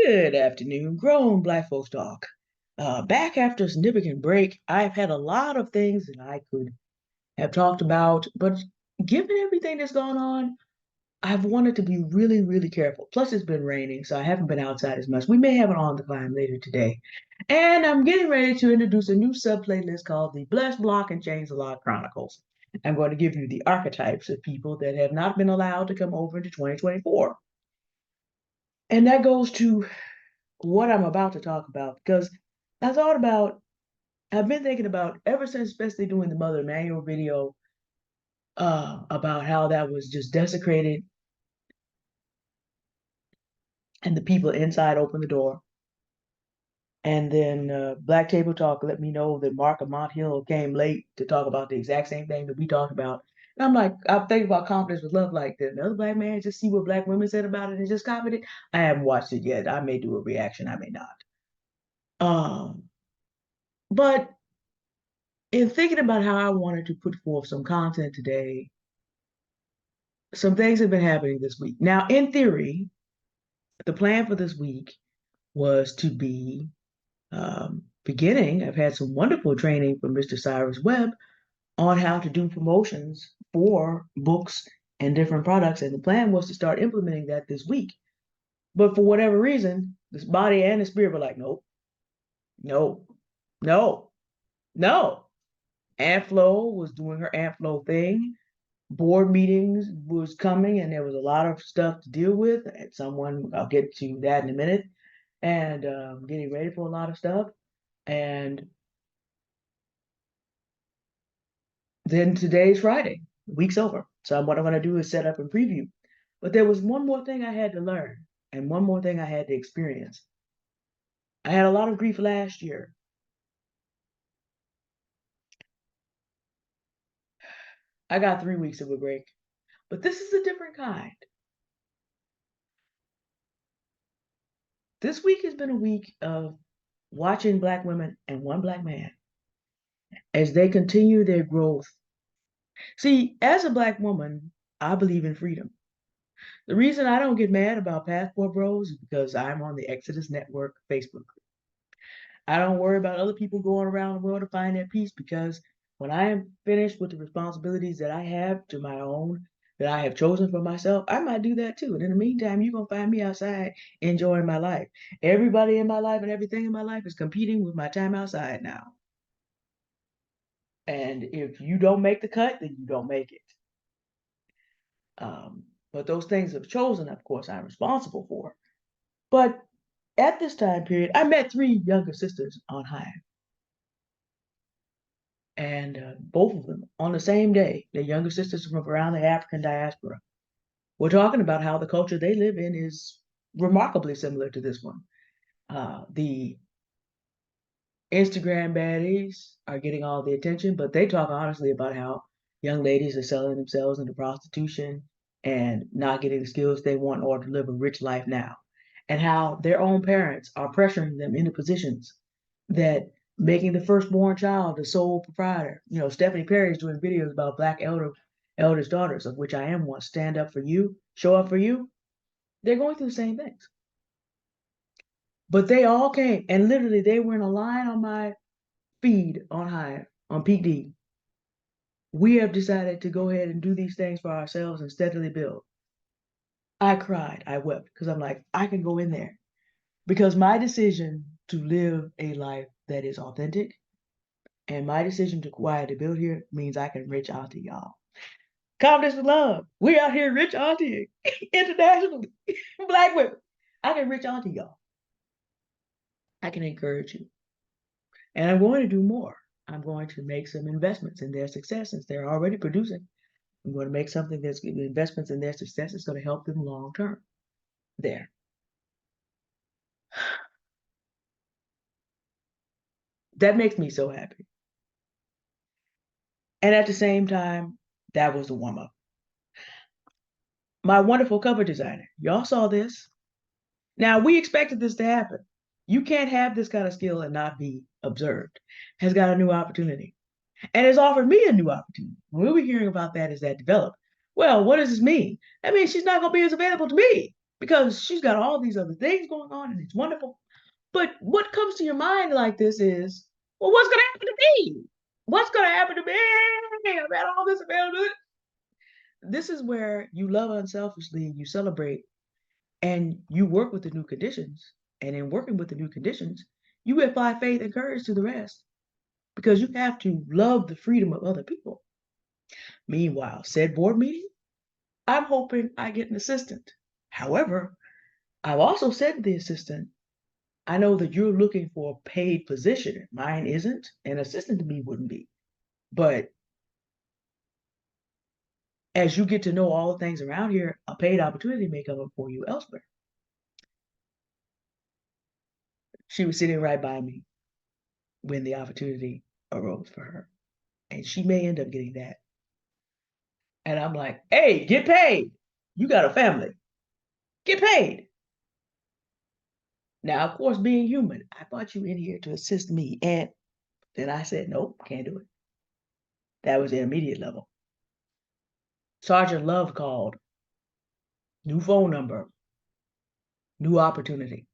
Good afternoon, grown Black folks talk. Back after a significant break, I've had a lot of things that I could have talked about, but given everything that's gone on, I've wanted to be really, really careful. Plus, it's been raining, so I haven't been outside as much. We may have it on the climb later today. And I'm getting ready to introduce a new sub playlist called the Bless Block and Change the Lock Chronicles. I'm going to give you the archetypes of people that have not been allowed to come over into 2024. And that goes to what I'm about to talk about because I thought about, I've been thinking about ever since, especially doing the Mother Manual video, about how that was just desecrated and the people inside opened the door. And then Black Table Talk let me know that Mark of Mont Hill came late to talk about the exact same thing that we talked about. And I'm like, I'm thinking about Confidence with Love like that. Another Black man just see what Black women said about it and just copied it. I haven't watched it yet. I may do a reaction, I may not. Um, but in thinking about how I wanted to put forth some content today, some things have been happening this week. Now, in theory, the plan for this week was to be beginning. I've had some wonderful training from Mr. Cyrus Webb on how to do promotions for books and different products. And the plan was to start implementing that this week. But for whatever reason, this body and the spirit were like, nope, no, no, no. Aunt Flo was doing her Aunt Flo thing. Board meetings was coming and there was a lot of stuff to deal with. And someone, I'll get to that in a minute, and getting ready for a lot of stuff. And then today's Friday, the week's over. So what I'm going to do is set up and preview. But there was one more thing I had to learn and one more thing I had to experience. I had a lot of grief last year. I got 3 weeks of a break, but this is a different kind. This week has been a week of watching Black women and one Black man as they continue their growth. See, as a Black woman, I believe in freedom. The reason I don't get mad about passport bros is because I'm on the Exodus Network Facebook group. I don't worry about other people going around the world to find their peace because when I am finished with the responsibilities that I have to my own, that I have chosen for myself, I might do that too. And in the meantime, you're going to find me outside enjoying my life. Everybody in my life and everything in my life is competing with my time outside now. And if you don't make the cut, then you don't make it. But those things I've chosen, of course, I'm responsible for. But at this time period, I met three younger sisters on Hive. And both of them on the same day, their younger sisters from around the African diaspora, were talking about how the culture they live in is remarkably similar to this one. The Instagram baddies are getting all the attention, but they talk honestly about how young ladies are selling themselves into prostitution and not getting the skills they want in order to live a rich life now, and how their own parents are pressuring them into positions that making the firstborn child the sole proprietor. You know, Stephanie Perry is doing videos about Black eldest daughters, of which I am one. Stand up for you, show up for you. They're going through the same things. But they all came and literally they were in a line on my feed on Hive, on PD. We have decided to go ahead and do these things for ourselves and steadily build. I cried, I wept, because I'm like, I can go in there. Because my decision to live a life that is authentic and my decision to acquire to build here means I can reach out to y'all. Confidence with love. We out here rich auntie internationally. Black women. I can reach out to y'all. I can encourage you. And I'm going to do more. I'm going to make some investments in their success since they're already producing. I'm going to make something that's investments in their success is going to help them long term. There. That makes me so happy. And at the same time, that was the warm up. My wonderful cover designer, y'all saw this. Now, we expected this to happen. You can't have this kind of skill and not be observed. Has got a new opportunity and has offered me a new opportunity. When we were hearing about that, is that developed? Well, what does this mean? That means she's not going to be as available to me. because she's got all these other things going on and it's wonderful. But what comes to your mind like this is, well, what's going to happen to me? What's going to happen to me? I've had all this availability. This is where you love unselfishly, you celebrate, and you work with the new conditions. And in working with the new conditions, you apply faith and courage to the rest because you have to love the freedom of other people. Meanwhile, said board meeting, I'm hoping I get an assistant. However, I've also said to the assistant, I know that you're looking for a paid position. Mine isn't. An assistant to me wouldn't be. But as you get to know all the things around here, a paid opportunity may come up for you elsewhere. She was sitting right by me when the opportunity arose for her. And she may end up getting that. And I'm like, hey, get paid. You got a family. Get paid. Now, of course, being human, I brought you in here to assist me. And then I said, nope, can't do it. That was the intermediate level. Sergeant Love called. New phone number. New opportunity.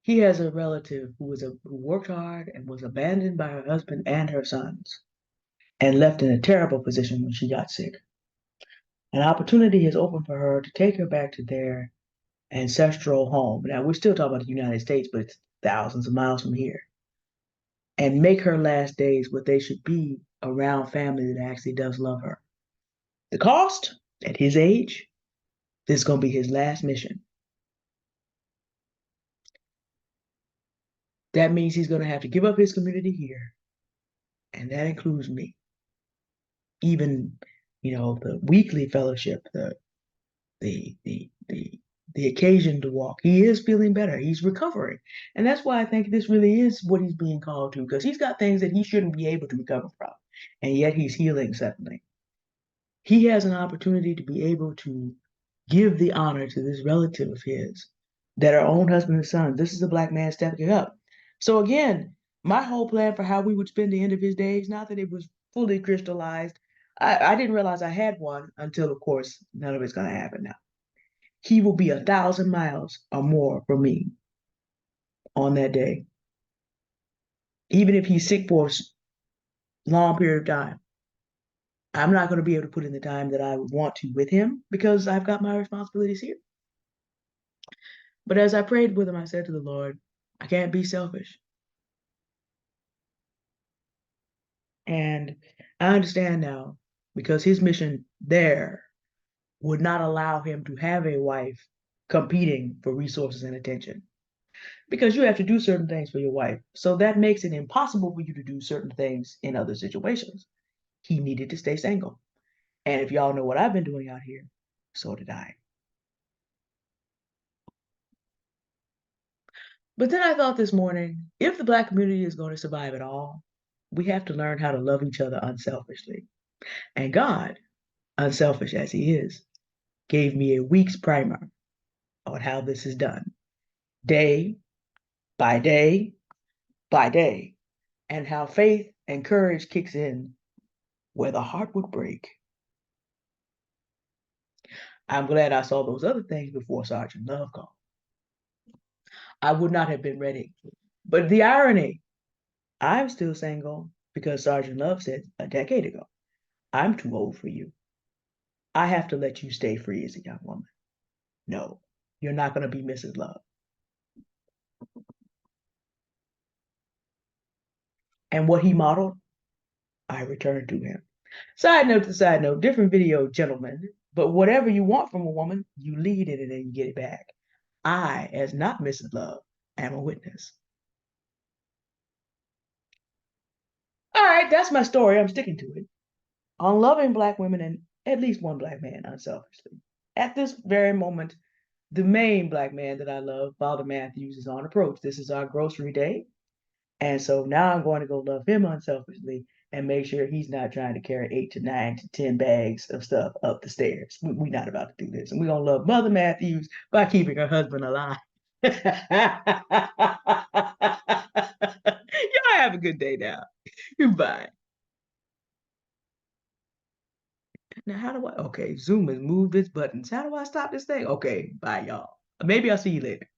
He has a relative who worked hard and was abandoned by her husband and her sons and left in a terrible position when she got sick. An opportunity has opened for her to take her back to their ancestral home. Now, we're still talking about the United States, but it's thousands of miles from here. And make her last days what they should be around family that actually does love her. The cost, at his age, this is going to be his last mission. That means he's going to have to give up his community here, and that includes me. Even, the weekly fellowship, the the the the occasion to walk. He is feeling better. He's recovering. And that's why I think this really is what he's being called to, because he's got things that he shouldn't be able to recover from. And yet he's healing suddenly. He has an opportunity to be able to give the honor to this relative of his that our own husband and son. This is a black man stepping up. So again, my whole plan for how we would spend the end of his days, not that it was fully crystallized. I didn't realize I had one until, of course, none of it's going to happen now. He will be 1,000 miles or more from me on that day, even if he's sick for a long period of time. I'm not going to be able to put in the time that I would want to with him because I've got my responsibilities here. But as I prayed with him, I said to the Lord, I can't be selfish. And I understand now because his mission there would not allow him to have a wife competing for resources and attention because you have to do certain things for your wife. So that makes it impossible for you to do certain things in other situations. He needed to stay single. And if y'all know what I've been doing out here, so did I. But then I thought this morning, if the Black community is going to survive at all, we have to learn how to love each other unselfishly. And God, unselfish as He is, gave me a week's primer on how this is done, day by day by day, and how faith and courage kicks in where the heart would break. I'm glad I saw those other things before Sergeant Love called. I would not have been ready. But the irony, I'm still single because Sergeant Love said a decade ago, I'm too old for you. I have to let you stay free as a young woman. No, you're not going to be Mrs. Love. And what he modeled, I returned to him. Side note to side note, different video, gentlemen. But whatever you want from a woman, you lead it and then you get it back. I, as not Mrs. Love, am a witness. All right, that's my story. I'm sticking to it. On loving Black women and at least one Black man unselfishly. At this very moment, the main Black man that I love, Father Matthews, is on approach. This is our grocery day. And so now I'm going to go love him unselfishly and make sure he's not trying to carry 8 to 9 to 10 bags of stuff up the stairs. We're not about to do this. And we're going to love Mother Matthews by keeping her husband alive. Y'all have a good day now. Goodbye. Now how do I okay, Zoom has moved its buttons. How do I stop this thing? Okay, bye, y'all. Maybe I'll see you later.